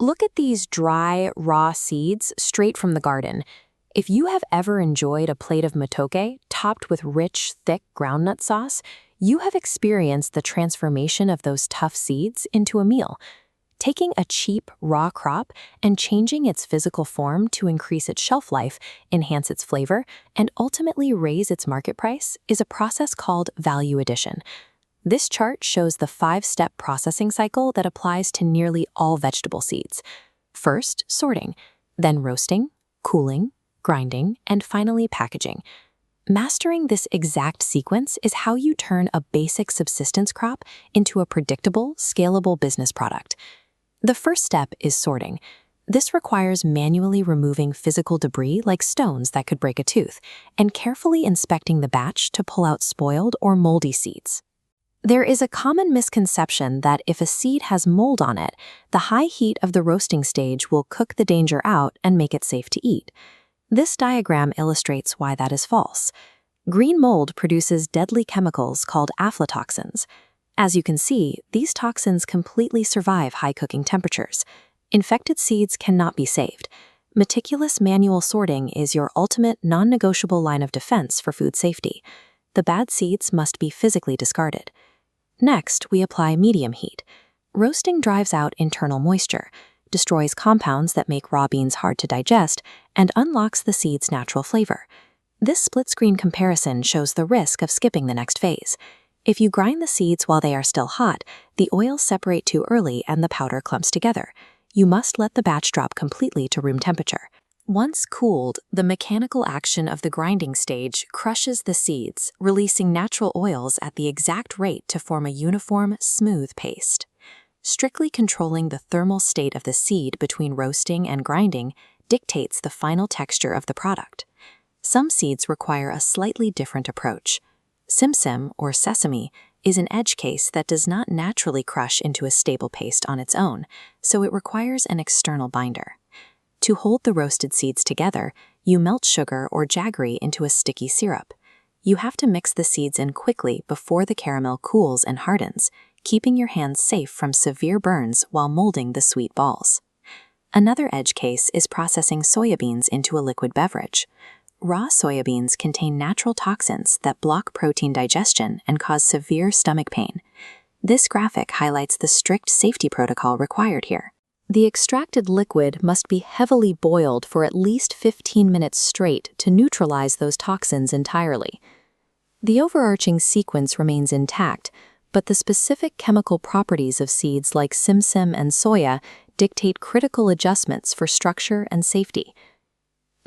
Look at these dry, raw seeds straight from the garden. If you have ever enjoyed a plate of matoke topped with rich, thick groundnut sauce, you have experienced the transformation of those tough seeds into a meal. Taking a cheap, raw crop and changing its physical form to increase its shelf life, enhance its flavor, and ultimately raise its market price is a process called value addition. This chart shows the 5-step processing cycle that applies to nearly all vegetable seeds. First, sorting, then roasting, cooling, grinding, and finally packaging. Mastering this exact sequence is how you turn a basic subsistence crop into a predictable, scalable business product. The first step is sorting. This requires manually removing physical debris like stones that could break a tooth, and carefully inspecting the batch to pull out spoiled or moldy seeds. There is a common misconception that if a seed has mold on it, the high heat of the roasting stage will cook the danger out and make it safe to eat. This diagram illustrates why that is false. Green mold produces deadly chemicals called aflatoxins. As you can see, these toxins completely survive high cooking temperatures. Infected seeds cannot be saved. Meticulous manual sorting is your ultimate non-negotiable line of defense for food safety. The bad seeds must be physically discarded. Next, we apply medium heat. Roasting drives out internal moisture, destroys compounds that make raw beans hard to digest, and unlocks the seed's natural flavor. This split-screen comparison shows the risk of skipping the next phase. If you grind the seeds while they are still hot, the oils separate too early and the powder clumps together. You must let the batch drop completely to room temperature. Once cooled, the mechanical action of the grinding stage crushes the seeds, releasing natural oils at the exact rate to form a uniform, smooth paste. Strictly controlling the thermal state of the seed between roasting and grinding dictates the final texture of the product. Some seeds require a slightly different approach. Simsim, or sesame, is an edge case that does not naturally crush into a stable paste on its own, so it requires an external binder. To hold the roasted seeds together, you melt sugar or jaggery into a sticky syrup. You have to mix the seeds in quickly before the caramel cools and hardens, keeping your hands safe from severe burns while molding the sweet balls. Another edge case is processing soybeans into a liquid beverage. Raw soybeans contain natural toxins that block protein digestion and cause severe stomach pain. This graphic highlights the strict safety protocol required here. The extracted liquid must be heavily boiled for at least 15 minutes straight to neutralize those toxins entirely. The overarching sequence remains intact, but the specific chemical properties of seeds like Simsim and soya dictate critical adjustments for structure and safety.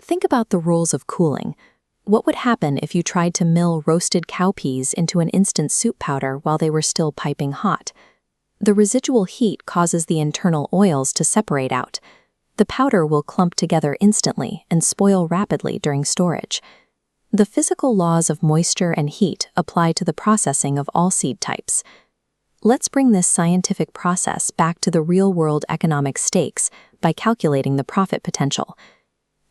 Think about the rules of cooling. What would happen if you tried to mill roasted cowpeas into an instant soup powder while they were still piping hot? The residual heat causes the internal oils to separate out. The powder will clump together instantly and spoil rapidly during storage. The physical laws of moisture and heat apply to the processing of all seed types. Let's bring this scientific process back to the real-world economic stakes by calculating the profit potential.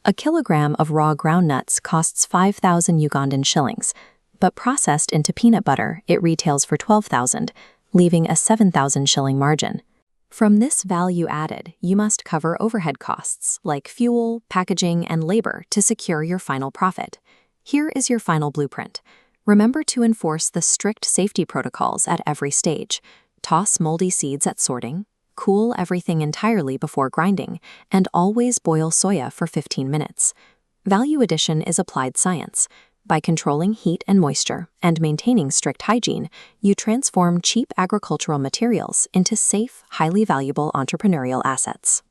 A kilogram of raw groundnuts costs 5,000 Ugandan shillings, but processed into peanut butter, it retails for 12,000, leaving a 7,000 shilling margin. From this value added, you must cover overhead costs like fuel, packaging, and labor to secure your final profit. Here is your final blueprint. Remember to enforce the strict safety protocols at every stage. Toss moldy seeds at sorting, cool everything entirely before grinding, and always boil soya for 15 minutes. Value addition is applied science. By controlling heat and moisture and maintaining strict hygiene, you transform cheap agricultural materials into safe, highly valuable entrepreneurial assets.